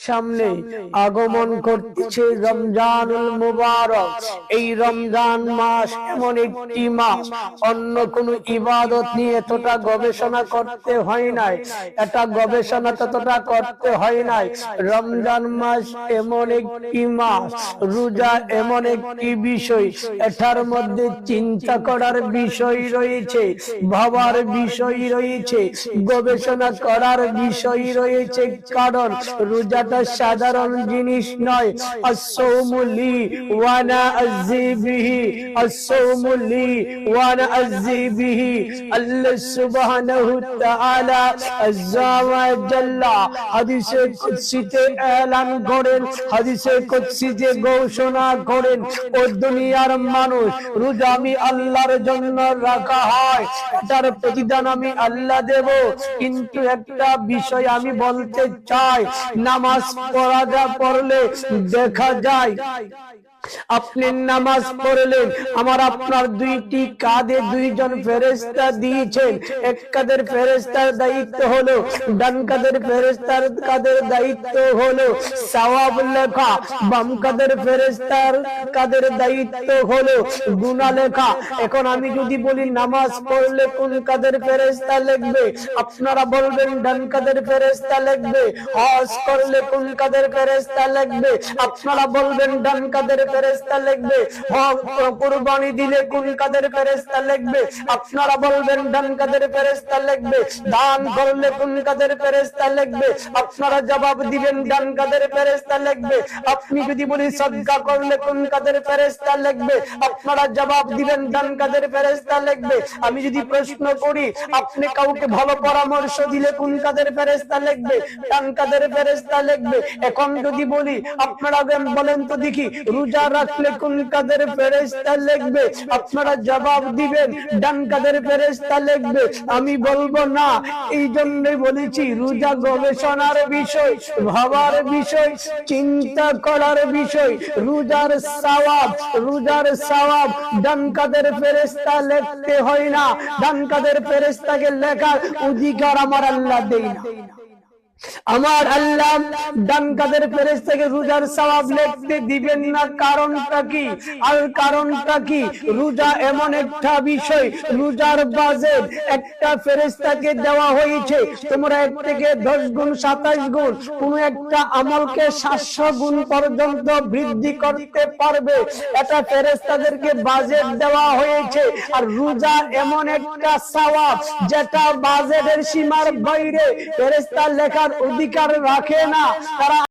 সামনে আগমন করতেছে রমজানুল মুবারক। এই রমজান মাস এমন একটি মাস, অন্য কোন ইবাদত নিয়ে এতটা গবেষণা করতে হয় নাই, এটা গবেষণা ততটা করতে হয় নাই। রমজান মাস এমন একটি মাস, রোজা এমন একটি বিষয়, এটার মধ্যে চিন্তা করার বিষয় রয়েছে, ভাবার বিষয় রয়েছে, গবেষণা করার বিষয় রয়েছে। কারণ রোজাটা সাধারণ জিনিস নয়। as-sawmu li wa ana azzi bihi, as-sawmu li wa ana azzi bihi। আল্লাহ সুবহানাহু তাআলা আযযা ওয়া জাল্লা হাদিসে কুদসিতে এলান করেন, হাদিসে কুদসিতে ঘোষণা করেন, ও দুনিয়ার মানুষ, রোজা আমি আল্লাহর জন্য রাখা হয়, এটার প্রতিদান আমি আল্লাহ দেব। কিন্তু একটা বিষয় আমি বলতে চাই, নামাজ পড়লে দেখা যায় আপনি নামাজ পড়লেন, আমার আপনার দুইটি কাঁধে দুইজন ফেরেশতা দিয়েছেন। এক কাঁধের ফেরেশতার দায়িত্ব হলো, ডান কাঁধের ফেরেশতার কাঁধের দায়িত্ব হলো সওয়াব লেখা, বাম কাঁধের ফেরেশতার কাঁধের দায়িত্ব হলো গুনাহ লেখা। এখন আমি যদি বলি নামাজ পড়লে কোন কাঁধের ফেরেশতা লিখবে, আপনারা বলবেন ডান কাঁধের ফেরেশতা লিখবে। হজ করলে কোন কাঁধের ফেরেশতা লিখবে, আপনারা বলবেন ডান কাঁধের ফেরেশতা লিখবে। কুরবানি দিলে কোন কাঁধের ফেরেশতা লিখবে, আপনারা বলবেন ডান কাঁধের ফেরেশতা লিখবে। দান করলে কোন কাঁধের ফেরেশতা লিখবে, আপনারা জবাব দিবেন ডান কাঁধের ফেরেশতা লিখবে। আপনি যদি বলি সদকা করলে কোন কাঁধের ফেরেশতা লিখবে, আপনারা জবাব দিবেন ডান কাঁধের ফেরেশতা লিখবে। আমি যদি প্রশ্ন করি আপনি কাউকে ভালো পরামর্শ দিলে কোন কাঁধের ফেরেশতা লিখবে, ডান কাঁধের ফেরেশতা লিখবে। এখন যদি বলি আপনারা বলেন তো দেখি রোজা রাখলে কোন কাঁধের ফেরেশতা লিখবে, আপনারা জবাব দিবেন ডান কাঁধের ফেরেশতা লিখবে। আমি বলবো না, এই জন্যই বলেছি রোজা গবেষণার বিষয়, ভাবার বিষয়, চিন্তা করার বিষয়। রোজার সওয়াব ডান কাঁধের ফেরেশতা লিখতে হয় না, ডান কাঁধের ফেরেশতাকে লেখার অধিকার আমার আল্লাহ দেয় না। আমার আল্লাহ ডান কাঁধের ফেরেশতাকে রোজার সওয়াব লিখতে দিবেন না। কারণটা কি? আর কারণটা কি? রোজা এমন একটা বিষয়, রোজার বাজেট একটা ফেরেশতাকে দেওয়া হয়েছে, তোমরা 1 থেকে 10 গুণ 27 গুণ কোন একটা আমলকে 700 গুণ পর্যন্ত বৃদ্ধি করতে পারবে, এটা ফেরেশতাদেরকে বাজেট দেওয়া হয়েছে। আর রোজা এমন একটা সওয়াব যেটা বাজেটের সীমার বাইরে, ফেরেশতা লেখার অধিকার রাখে না। তারা